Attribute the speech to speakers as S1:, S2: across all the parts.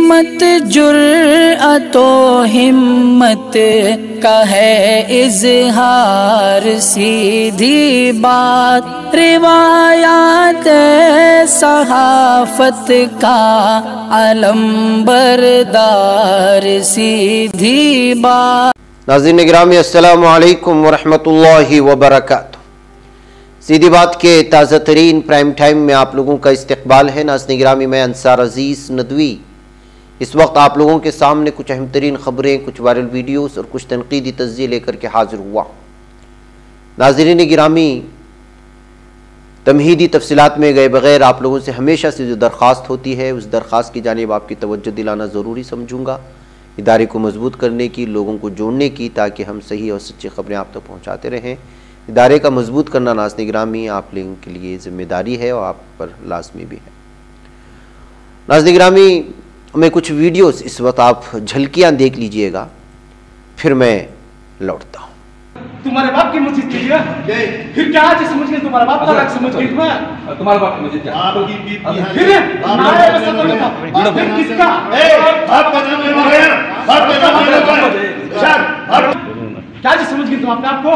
S1: सीमत जुर्अतो हिम्मत का है इजहार, सीधी बात रिवायात सहाफत का अलंबरदार, सीधी बात।
S2: नाज़रीन गिरामी अस्सलामु अलैकुम वरहमतुल्लाहि वबरकातुहू। सीधी बात के ताज़ा तरीन प्राइम टाइम में आप लोगों का इस्तकबाल है। नाज़रीन गिरामी, मैं अंसार अजीज़ नदवी इस वक्त आप लोगों के सामने कुछ अहम तरीन खबरें, कुछ वायरल वीडियोस और कुछ तनकीदी तज्ज़िये लेकर के हाजिर हुआ। नाज़रीन गिरामी, तमहीदी तफसीलात में गए बगैर आप लोगों से हमेशा से जो दरख्वास्त होती है, उस दरख्वास्त की जानिब आपकी तवज्जो दिलाना ज़रूरी समझूंगा, इदारे को मजबूत करने की, लोगों को जोड़ने की, ताकि हम सही और सच्ची खबरें आप तक पहुँचाते रहें। इदारे का मजबूत करना नाज़रीन गिरामी आप लोगों के लिए ज़िम्मेदारी है और आप पर लाजमी भी है। नाज़रीन गिरामी, मैं कुछ वीडियोस इस वक्त आप झलकियाँ देख लीजिएगा, फिर मैं लौटता हूँ।
S3: तुम्हारे बाप की मस्जिद के लिए फिर क्या आज समझ गए? तुम्हारा बाप का अलग समझ गई तुम्हें? तुम्हारा बाप की मस्जिद क्या? आपकी फिर किसका? बाप का नाम ले रहे हैं, बाप का नाम ले रहे हैं। क्या जी समझ गए तुम अपने आप को?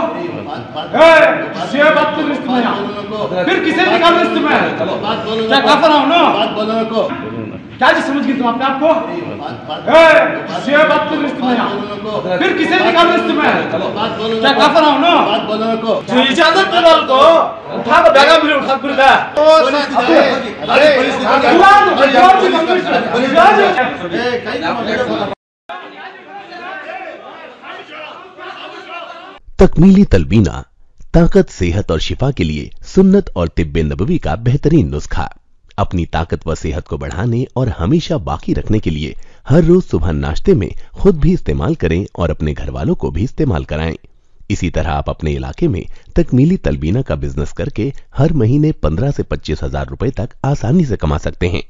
S3: ये बात तो रिश्ते में फिर किसे निकाल रिश्ते में? क्या काफर हो ना? बात बोलने को क्या जी समझ गए तुम अपने आप को? ये बात तो रिश्ते में फिर किसे निकाल रिश्ते में? क्या काफर हो ना? बात बोलने को इजाजत दे को उठा के बैगा मिले उठा कर दे। अरे
S4: तकमीली तलबीना ताकत, सेहत और शिफा के लिए सुन्नत और तिब्बे नबवी का बेहतरीन नुस्खा। अपनी ताकत व सेहत को बढ़ाने और हमेशा बाकी रखने के लिए हर रोज सुबह नाश्ते में खुद भी इस्तेमाल करें और अपने घर वालों को भी इस्तेमाल कराएं। इसी तरह आप अपने इलाके में तकमीली तलबीना का बिजनेस करके हर महीने 15 से 25 हजार रुपए तक आसानी से कमा सकते हैं।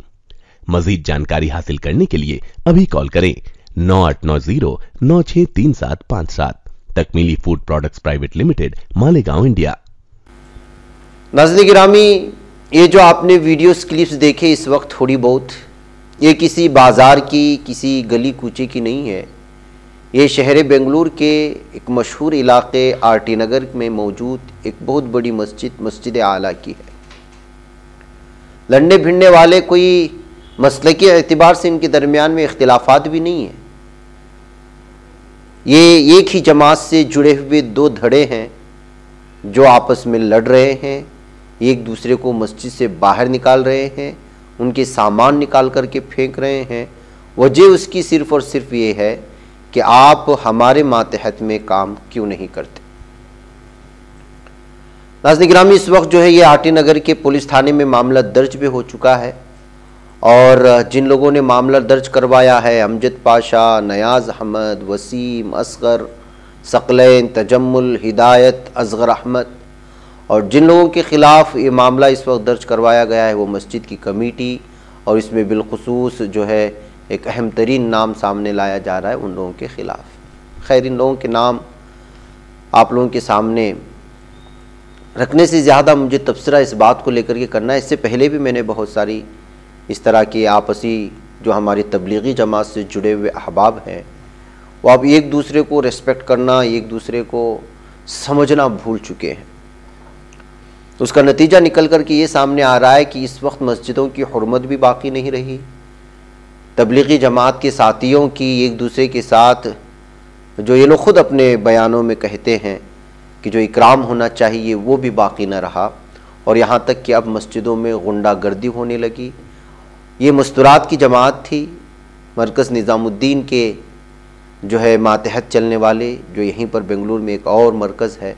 S4: मजीद जानकारी हासिल करने के लिए अभी कॉल करें 9890963757। Takmeeli food products private limited, Malegaon, India.
S2: नाज़रीन गिरामी, ये जो आपने वीडियोस क्लिप्स देखे इस वक्त थोड़ी बहुत, ये किसी बाज़ार की, किसी गली कूचे की नहीं है। ये शहर बेंगलुरु के एक मशहूर इलाके आरटी नगर में मौजूद एक बहुत बड़ी मस्जिद आला की है। लड़ने भिड़ने वाले कोई मसलकी एतबार से इनके दरमियान में इख्तिलाफात भी नहीं है। ये एक ही जमात से जुड़े हुए दो धड़े हैं जो आपस में लड़ रहे हैं, एक दूसरे को मस्जिद से बाहर निकाल रहे हैं, उनके सामान निकाल करके फेंक रहे हैं। वजह उसकी सिर्फ़ और सिर्फ ये है कि आप हमारे मातहत में काम क्यों नहीं करते। नाज़रीन गिरामी, इस वक्त जो है ये आरटी नगर के पुलिस थाने में मामला दर्ज भी हो चुका है और जिन लोगों ने मामला दर्ज करवाया है, अमजद पाशा, नयाज अहमद, वसीम, असगर, सकलैन, तजम्मुल, हिदायत, असगर अहमद, और जिन लोगों के ख़िलाफ़ ये मामला इस वक्त दर्ज करवाया गया है वो मस्जिद की कमेटी, और इसमें बिलखुसूस जो है एक अहम तरीन नाम सामने लाया जा रहा है उन लोगों के ख़िलाफ़। खैर, इन लोगों के नाम आप लोगों के सामने रखने से ज़्यादा मुझे तबसरा इस बात को लेकर के करना है। इससे पहले भी मैंने बहुत सारी इस तरह की आपसी जो हमारी तबलीगी जमात से जुड़े हुए अहबाब हैं, वो अब एक दूसरे को रेस्पेक्ट करना, एक दूसरे को समझना भूल चुके हैं। तो उसका नतीजा निकल कर के ये सामने आ रहा है कि इस वक्त मस्जिदों की हुर्मत भी बाकी नहीं रही, तबलीगी जमात के साथियों की एक दूसरे के साथ जो ये लोग ख़ुद अपने बयानों में कहते हैं कि जो इकराम होना चाहिए वो भी बाकी न रहा, और यहाँ तक कि अब मस्जिदों में गुंडागर्दी होने लगी। ये मस्तूरात की जमात थी, मरकज़ निज़ामुद्दीन के जो है मातहत चलने वाले, जो यहीं पर बेंगलुरु में एक और मरकज़ है,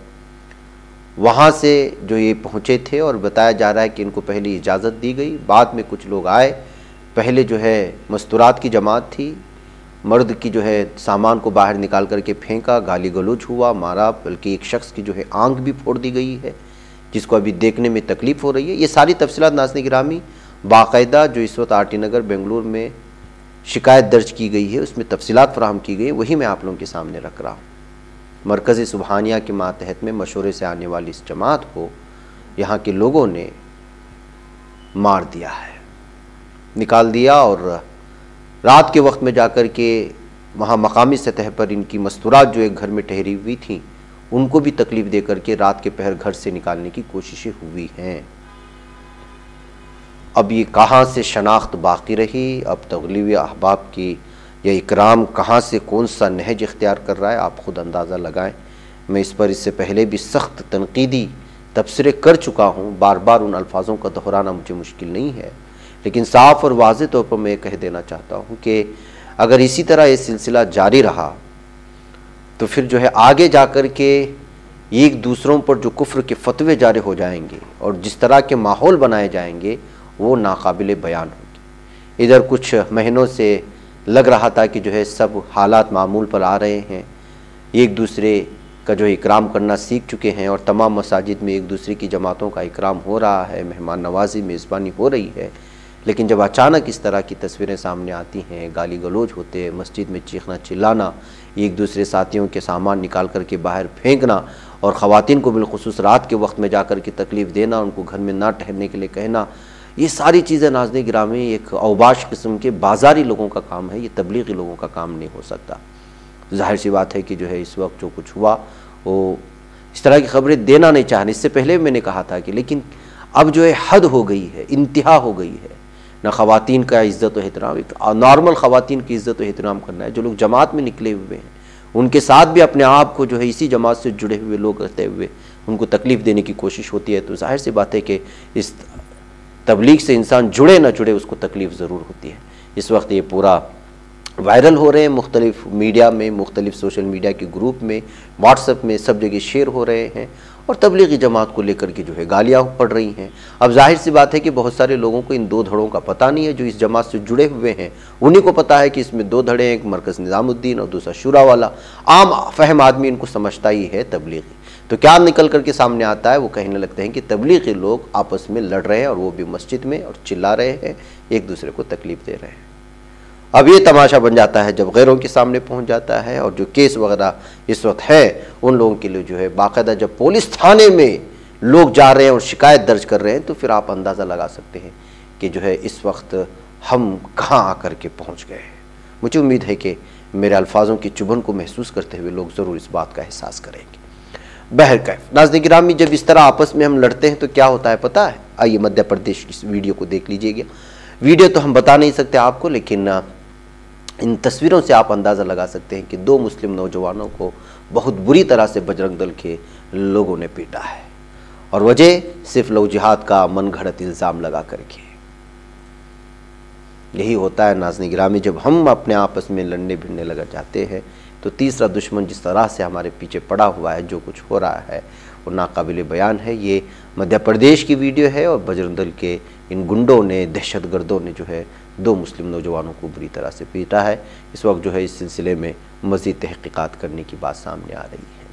S2: वहाँ से जो ये पहुँचे थे और बताया जा रहा है कि इनको पहले इजाज़त दी गई, बाद में कुछ लोग आए। पहले जो है मस्तूरात की जमात थी, मर्द की जो है सामान को बाहर निकाल करके फेंका, गाली गलौज हुआ, मारा, बल्कि एक शख्स की जो है आँख भी फोड़ दी गई है, जिसको अभी देखने में तकलीफ़ हो रही है। ये सारी तफसीलात नाज़रीन गिरामी बाकायदा जो इस वक्त आरटी नगर बेंगलुरु में शिकायत दर्ज की गई है उसमें तफसीलात फराहम की गई, वही मैं आप लोगों के सामने रख रहा हूँ। मरकज़ सुबहानिया के मातहत में मशवरे से आने वाली इस जमात को यहाँ के लोगों ने मार दिया है, निकाल दिया और रात के वक्त में जाकर के वहाँ मकामी सतह पर इनकी मस्तूरात जो एक घर में ठहरी हुई थी उनको भी तकलीफ दे करके रात के पहर घर से निकालने की कोशिशें हुई हैं। अब ये कहाँ से शनाख्त बाकी रही, अब तगलीब अहबाब की यह इकराम कहाँ से कौन सा नहज इख्तियार कर रहा है, आप ख़ुद अंदाज़ा लगाएं। मैं इस पर इससे पहले भी सख्त तनकीदी तबसरे कर चुका हूँ, बार बार उन अल्फाजों का दोहराना मुझे मुश्किल नहीं है, लेकिन साफ़ और वाज़ेह तौर पर मैं कह देना चाहता हूँ कि अगर इसी तरह ये सिलसिला जारी रहा तो फिर जो है आगे जा कर के एक दूसरों पर जो कुफ्र के फतवे जारी हो जाएंगे और जिस तरह के माहौल बनाए जाएंगे वो नाकाबिले बयान होंगे। इधर कुछ महीनों से लग रहा था कि जो है सब हालात मामूल पर आ रहे हैं, एक दूसरे का जो इकराम करना सीख चुके हैं और तमाम मसाजिद में एक दूसरे की जमातों का इकराम हो रहा है, मेहमान नवाजी मेज़बानी हो रही है। लेकिन जब अचानक इस तरह की तस्वीरें सामने आती हैं, गाली गलौज होते हैं, मस्जिद में चीखना चिल्लाना, एक दूसरे साथियों के सामान निकाल करके बाहर फेंकना और ख़वातीन को बिलखुसूस रात के वक्त में जाकर के तकलीफ़ देना, उनको घर में ना ठहरने के लिए कहना, ये सारी चीज़ें नाज़रीन गिरामी एक औबाश किस्म के बाज़ारी लोगों का काम है, ये तबलीगी लोगों का काम नहीं हो सकता। जाहिर सी बात है कि जो है इस वक्त जो कुछ हुआ वो इस तरह की खबरें देना नहीं चाहने, इससे पहले मैंने कहा था कि लेकिन अब जो है हद हो गई है, इंतहा हो गई है। ना ख़वातीन का इज़्ज़त और एहतराम, एक नॉर्मल ख़वातीन की इज़्ज़त और एहतराम करना है। जो लोग जमात में निकले हुए हैं उनके साथ भी अपने आप को जो है इसी जमात से जुड़े हुए लोग रहते हुए उनको तकलीफ़ देने की कोशिश होती है, तो जाहिर सी बात है कि इस तबलीग से इंसान जुड़े ना जुड़े उसको तकलीफ़ ज़रूर होती है। इस वक्त ये पूरा वायरल हो रहे हैं, मुख्तलिफ मीडिया में, मुख्तलिफ सोशल मीडिया के ग्रुप में, व्हाट्सएप में, सब जगह शेयर हो रहे हैं और तबलीगी जमात को लेकर के जो है गालियाँ पड़ रही हैं। अब जाहिर सी बात है कि बहुत सारे लोगों को इन दो धड़ों का पता नहीं है, जो इस जमात से जुड़े हुए हैं उन्हीं को पता है कि इसमें दो धड़े हैं, एक मरकज़ निज़ामुद्दीन और दूसरा शुरा वाला। आम फहम आदमी इनको समझता ही है तबलीगी। तो क्या निकल करके सामने आता है, वो कहने लगते हैं कि तबलीगी लोग आपस में लड़ रहे हैं और वो भी मस्जिद में, और चिल्ला रहे हैं, एक दूसरे को तकलीफ़ दे रहे हैं। अब ये तमाशा बन जाता है जब गैरों के सामने पहुंच जाता है, और जो केस वगैरह इस वक्त है उन लोगों के लिए जो है बाकायदा जब पुलिस थाने में लोग जा रहे हैं और शिकायत दर्ज कर रहे हैं, तो फिर आप अंदाज़ा लगा सकते हैं कि जो है इस वक्त हम कहाँ आकर के पहुँच गए। मुझे उम्मीद है कि मेरे अल्फाजों की चुभन को महसूस करते हुए लोग ज़रूर इस बात का एहसास करेंगे। बहरकैफ नाज़रीन गिरामी, जब इस तरह आपस में हम लड़ते हैं तो क्या होता है पता है? आइए मध्य प्रदेश की इस वीडियो को देख लीजिएगा। वीडियो तो हम बता नहीं सकते आपको, लेकिन इन तस्वीरों से आप अंदाज़ा लगा सकते हैं कि दो मुस्लिम नौजवानों को बहुत बुरी तरह से बजरंग दल के लोगों ने पीटा है, और वजह सिर्फ लव जिहाद का मन घड़त इल्ज़ाम लगा करके। यही होता है नाज़रीन गिरामी, जब हम अपने आपस में लड़ने भिड़ने लग जाते हैं तो तीसरा दुश्मन जिस तरह से हमारे पीछे पड़ा हुआ है, जो कुछ हो रहा है वो नाकाबिले बयान है। ये मध्य प्रदेश की वीडियो है और बजरंग दल के इन गुंडों ने, दहशतगर्दों ने जो है दो मुस्लिम नौजवानों को बुरी तरह से पीटा है। इस वक्त जो है इस सिलसिले में मज़ीद तहक़ीक़ात करने की बात सामने आ रही है।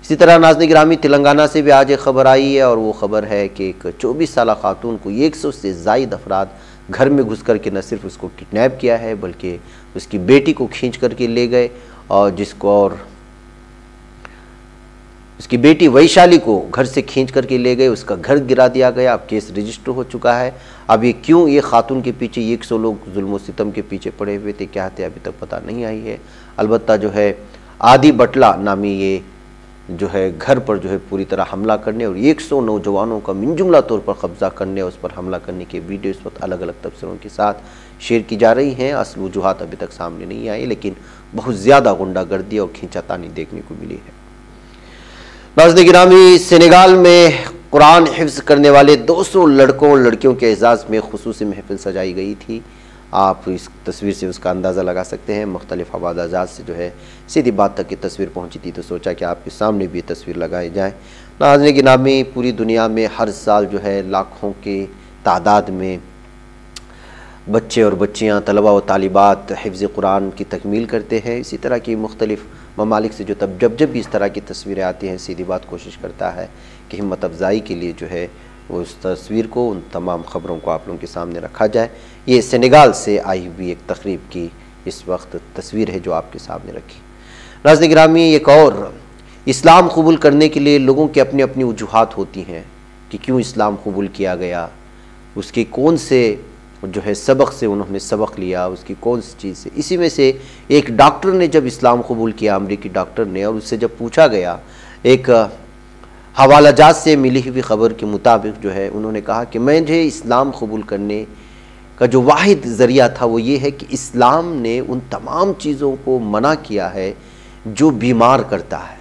S2: इसी तरह नाज़रीन गिरामी, तेलंगाना से भी आज एक ख़बर आई है, और वो ख़बर है कि एक 24 साल खातून को 100 से ज़ायद अफराद घर में घुस कर के न सिर्फ उसको किडनैप किया है बल्कि उसकी बेटी को खींच करके ले गए, और उसकी बेटी वैशाली को घर से खींच करके ले गए, उसका घर गिरा दिया गया। अब केस रजिस्टर हो चुका है। अब ये क्यों ये खातून के पीछे 100 लोग जुल्म सितम के पीछे पड़े हुए थे, क्या थे, अभी तक पता नहीं आई है। अलबत्ता जो है आदि बटला नामी ये जो है घर पर जो है पूरी तरह हमला करने और 100 नौजवानों का मिनजुमला तौर पर कब्जा करने और उस पर हमला करने की वीडियो इस वक्त अलग अलग तबसरों के साथ शेयर की जा रही हैं। असल वजूहात अभी तक सामने नहीं आई, लेकिन बहुत ज़्यादा गुंडागर्दी और खींचातानी देखने को मिली है। नाज़रीन गिरामी, सेनेगाल में कुरान हिफ्ज़ करने वाले 200 लड़कों और लड़कियों के एजाज़ में खुसूसी महफिल सजाई गई थी। आप इस तस्वीर से उसका अंदाज़ा लगा सकते हैं। मुख्तलिफ हवादाजात से जो है सीधी बात तक की तस्वीर पहुंची थी, तो सोचा कि आपके सामने भी तस्वीर लगाई जाए। नाज़रीन गिरामी, पूरी दुनिया में हर साल जो है लाखों के तादाद में बच्चे और बच्चियाँ, तलबा व तालिबात हिफ्ज़ कुरान की तकमील करते हैं। इसी तरह की मुख्तलिफ ममालिक से जो जब भी इस तरह की तस्वीरें आती हैं, सीधी बात कोशिश करता है कि हिम्मत अफजाई के लिए जो है वो उस तस्वीर को, उन तमाम ख़बरों को आप लोगों के सामने रखा जाए। ये सेनेगाल से आई हुई एक तकरीब की इस वक्त तस्वीर है जो आपके सामने रखी। नाज़रीन गिरामी, एक और इस्लाम कबूल करने के लिए लोगों की अपनी अपनी वजूहात होती हैं कि क्यों इस्लाम कबूल किया गया, उसके कौन से जो है सबक से उन्होंने सबक लिया, उसकी कौन सी चीज़ से। इसी में से एक डॉक्टर ने जब इस्लाम कबूल किया, अमरीकी डॉक्टर ने, और उससे जब पूछा गया, एक हवालाजात से मिली हुई खबर के मुताबिक जो है उन्होंने कहा कि मुझे इस्लाम कबूल करने का जो वाहिद ज़रिया था वो ये है कि इस्लाम ने उन तमाम चीज़ों को मना किया है जो बीमार करता है,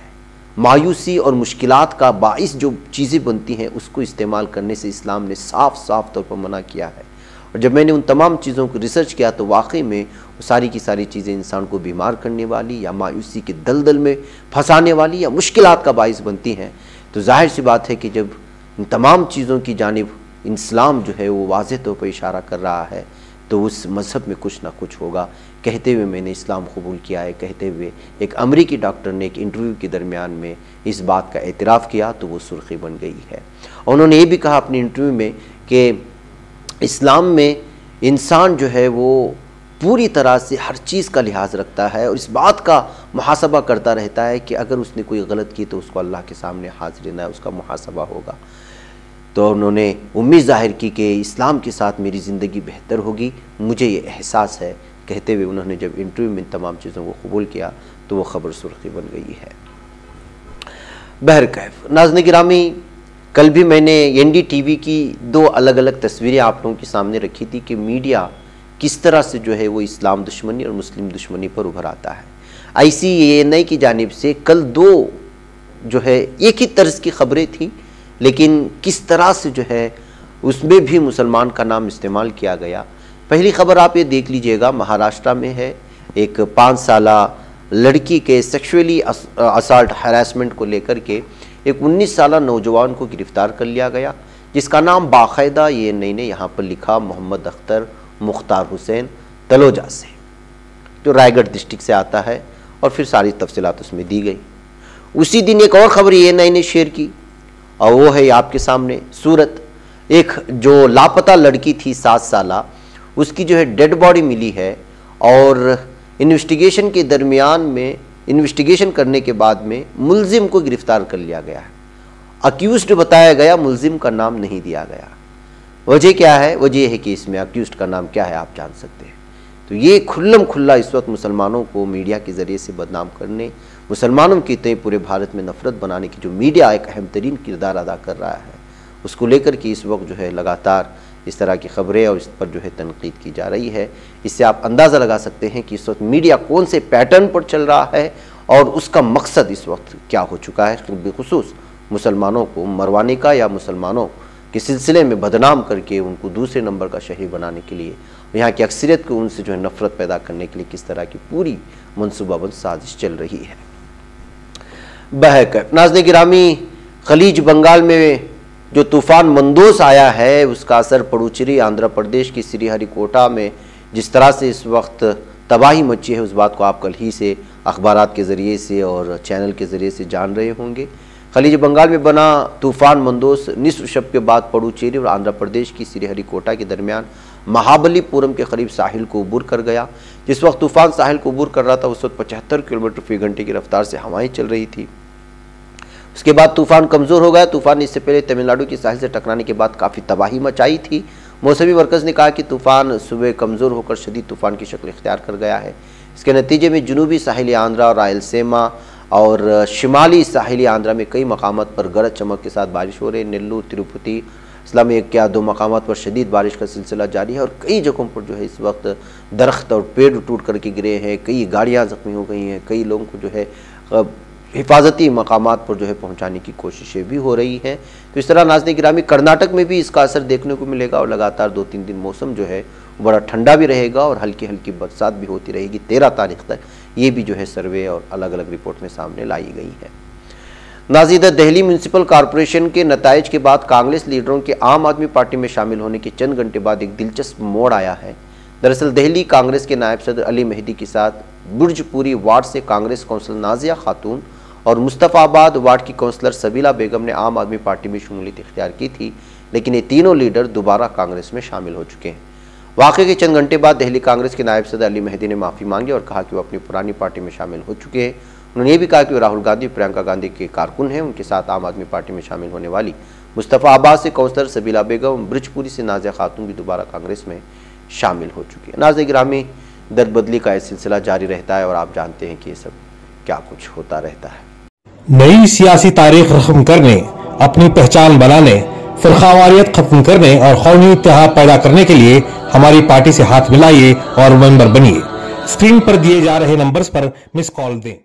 S2: मायूसी और मुश्किलात का बाइस जो चीज़ें बनती हैं उसको इस्तेमाल करने से इस्लाम ने साफ साफ तौर पर मना किया है। और जब मैंने उन तमाम चीज़ों को रिसर्च किया तो वाकई में वो सारी की सारी चीज़ें इंसान को बीमार करने वाली या मायूसी के दलदल में फंसाने वाली या मुश्किलात का बाइस बनती हैं। तो जाहिर सी बात है कि जब इन तमाम चीज़ों की जानिब इस्लाम जो है वो वाज़ेह तौर पर इशारा कर रहा है तो उस मज़हब में कुछ ना कुछ होगा। कहते हुए मैंने इस्लाम कबूल किया है कहते हुए एक अमरीकी डॉक्टर ने एक इंटरव्यू के दरमियान में इस बात का एतराफ़ किया तो वो सुर्खी बन गई है। और उन्होंने ये भी कहा अपने इंटरव्यू में कि इस्लाम में इंसान जो है वो पूरी तरह से हर चीज़ का लिहाज रखता है और इस बात का मुहासबा करता रहता है कि अगर उसने कोई गलत की तो उसको अल्लाह के सामने हाजिर रहना है, उसका मुहासबा होगा। तो उन्होंने उम्मीद ज़ाहिर की कि इस्लाम के साथ मेरी ज़िंदगी बेहतर होगी, मुझे ये एहसास है। कहते हुए उन्होंने जब इंटरव्यू में तमाम चीज़ों को कबूल किया तो वो ख़बर सुर्खी बन गई है। बहरकैफ नाज़रीन गिरामी, कल भी मैंने NDTV की 2 अलग अलग तस्वीरें आप लोगों के सामने रखी थी कि मीडिया किस तरह से जो है वो इस्लाम दुश्मनी और मुस्लिम दुश्मनी पर उभर आता है। ICANI की जानिब से कल 2 जो है एक ही तर्ज की खबरें थी, लेकिन किस तरह से जो है उसमें भी मुसलमान का नाम इस्तेमाल किया गया। पहली खबर आप ये देख लीजिएगा, महाराष्ट्र में है। एक 5 साला लड़की के सेक्सुअली असाल्ट हरासमेंट को लेकर के एक 19 साला नौजवान को गिरफ्तार कर लिया गया, जिसका नाम बाकायदा ये ने यहाँ पर लिखा मोहम्मद अख्तर मुख्तार हुसैन तलोजा से, जो रायगढ़ डिस्ट्रिक्ट से आता है, और फिर सारी तफसीलात उसमें दी गई। उसी दिन एक और खबर ये ने शेयर की और वो है आपके सामने सूरत। एक जो लापता लड़की थी 7 साला, उसकी जो है डेड बॉडी मिली है और इन्वेस्टिगेशन के दरमियान में इन्वेस्टिगेशन करने के बाद में मुलजिम को गिरफ्तार कर लिया गया है। अक्यूज्ड बताया गया, मुलजिम का नाम नहीं दिया गया। वजह क्या है? वजह है कि इसमें अक्यूज्ड का नाम क्या है आप जान सकते हैं। तो ये खुल्लम खुल्ला इस वक्त मुसलमानों को मीडिया के ज़रिए से बदनाम करने, मुसलमानों की तय पूरे भारत में नफरत बनाने की जो मीडिया एक अहम तरीन किरदार अदा कर रहा है, उसको लेकर के इस वक्त जो है लगातार इस तरह की खबरें और इस पर जो है तनकीद की जा रही है। इससे आप अंदाज़ा लगा सकते हैं कि इस वक्त मीडिया कौन से पैटर्न पर चल रहा है और उसका मकसद इस वक्त क्या हो चुका है, बिखुसूस मुसलमानों को मरवाने का या मुसलमानों के सिलसिले में बदनाम करके उनको दूसरे नंबर का शहरी बनाने के लिए, यहाँ की अक्सरियत को उनसे जो है नफरत पैदा करने के लिए किस तरह की पूरी मनसूबाबंद साजिश चल रही है। बहरकैफ नाज़रीन गिरामी, खलीज बंगाल में जो तूफ़ान मंदोस आया है उसका असर पुडुचेरी आंध्र प्रदेश की श्रीहरिकोटा में जिस तरह से इस वक्त तबाही मची है, उस बात को आप कल ही से अखबारात के ज़रिए से और चैनल के ज़रिए से जान रहे होंगे। खलीज बंगाल में बना तूफ़ान मंदोस निस्फ शब के बाद पुडुचेरी और आंध्र प्रदेश की श्रीहरिकोटा के दरमियान महाबलीपुरम के करीब साहिल को अबूर कर गया। जिस वक्त तूफ़ान साहिल को अबूर कर रहा था उस वक्त 75 किलोमीटर फी घंटे की रफ्तार से हवाएं चल रही थी। उसके बाद तूफ़ान कमज़ोर हो गया। तूफ़ान इससे पहले तमिलनाडु की साहिल से टकराने के बाद काफ़ी तबाही मचाई थी। मौसमी मरकज़ ने कहा कि तूफ़ान सुबह कमज़ोर होकर शदीद तूफ़ान की शक्ल इख्तियार कर गया है। इसके नतीजे में जनूबी साहिली आंध्रा और रायलसीमा और शिमाली साहिली आंध्रा में कई मकामात पर गरज चमक के साथ बारिश हो रही है। नेल्लूर, तिरुपति, इस्लाम में 1 या 2 मकामात पर शदीद बारिश का सिलसिला जारी है और कई जगहों पर जो है इस वक्त दरख्त और पेड़ टूट करके गिरे हैं, कई गाड़ियाँ ज़ख्मी हो गई हैं, कई लोगों को जो है हिफाजती मकामात पर जो है पहुँचाने की कोशिशें भी हो रही हैं। तो इस तरह नाज़रीन गिरामी कर्नाटक में भी इसका असर देखने को मिलेगा और लगातार 2-3 दिन मौसम जो है बड़ा ठंडा भी रहेगा और हल्की हल्की बरसात भी होती रहेगी 13 तारीख तक। ये भी जो है सर्वे और अलग अलग रिपोर्ट में सामने लाई गई है। नाज़रीन, दिल्ली म्यूनसिपल कॉरपोरेशन के नताइज के बाद कांग्रेस लीडरों के आम आदमी पार्टी में शामिल होने के चंद घंटे बाद एक दिलचस्प मोड़ आया है। दरअसल दिल्ली कांग्रेस के नायब सदर अली मेहदी के साथ बुर्जपुरी वार्ड से कांग्रेस कौंसलर नाजिया खातून और मुस्तफ़ाबाद वार्ड की कौंसलर सबीला बेगम ने आम आदमी पार्टी में शमूलियत इख्तियार की थी, लेकिन ये तीनों लीडर दोबारा कांग्रेस में शामिल हो चुके हैं। वाक़े के चंद घंटे बाद दिल्ली कांग्रेस के नायब सदर अली मेहदी ने माफ़ी मांगी और कहा कि वो अपनी पुरानी पार्टी में शामिल हो चुके हैं। उन्होंने ये भी कहा कि वो राहुल गांधी, प्रियंका गांधी के कारकुन हैं। उनके साथ आम आदमी पार्टी में शामिल होने वाली मुस्तफ़ाबाद से कौंसलर सबीला बेगम, ब्रिजपुरी से नाजिया खातून भी दोबारा कांग्रेस में शामिल हो चुकी है। नाज़रीन गिरामी, दर बदली का यह सिलसिला जारी रहता है और आप जानते हैं कि ये सब क्या कुछ होता रहता है।
S5: नई सियासी तारीख रकम करने, अपनी पहचान बनाने, फिरकावारियत खत्म करने और कौमी इत्तेहाद पैदा करने के लिए हमारी पार्टी से हाथ मिलाइए और मेंबर बनिए। स्क्रीन पर दिए जा रहे नंबर्स पर मिस कॉल दें।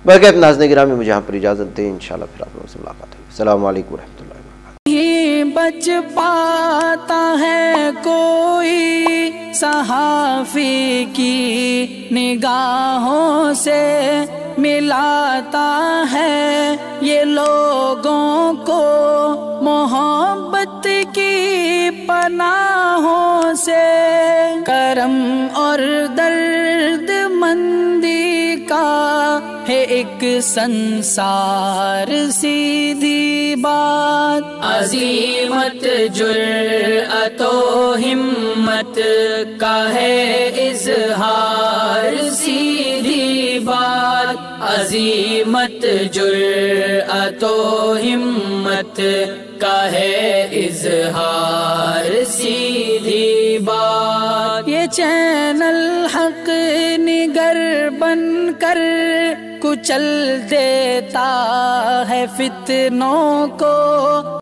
S2: बरकत नाज़रीन गिरामी, मुझे यहाँ पर इजाज़त दें। इंशाल्लाह फिर आप लोगों से मुलाकात होगी। अस्सलामु अलैकुम रहमतुल्लाहि व बरकातुहू।
S1: नहीं बच पाता है कोई सहाफ़ी की निगाहों से, मिलाता है ये लोगों को मोहब्बत की पनाहों से। करम और दर्द मंदी का है एक संसार, सीधी बात अजीमत जुर्अतो हिम्मत का है इज़हार, सीधी बात अजीमत जुर्अतो हिम्मत का है इज़हार, सीधी बात। ये चैनल हक निगर बनकर कुचल देता है फितनों को,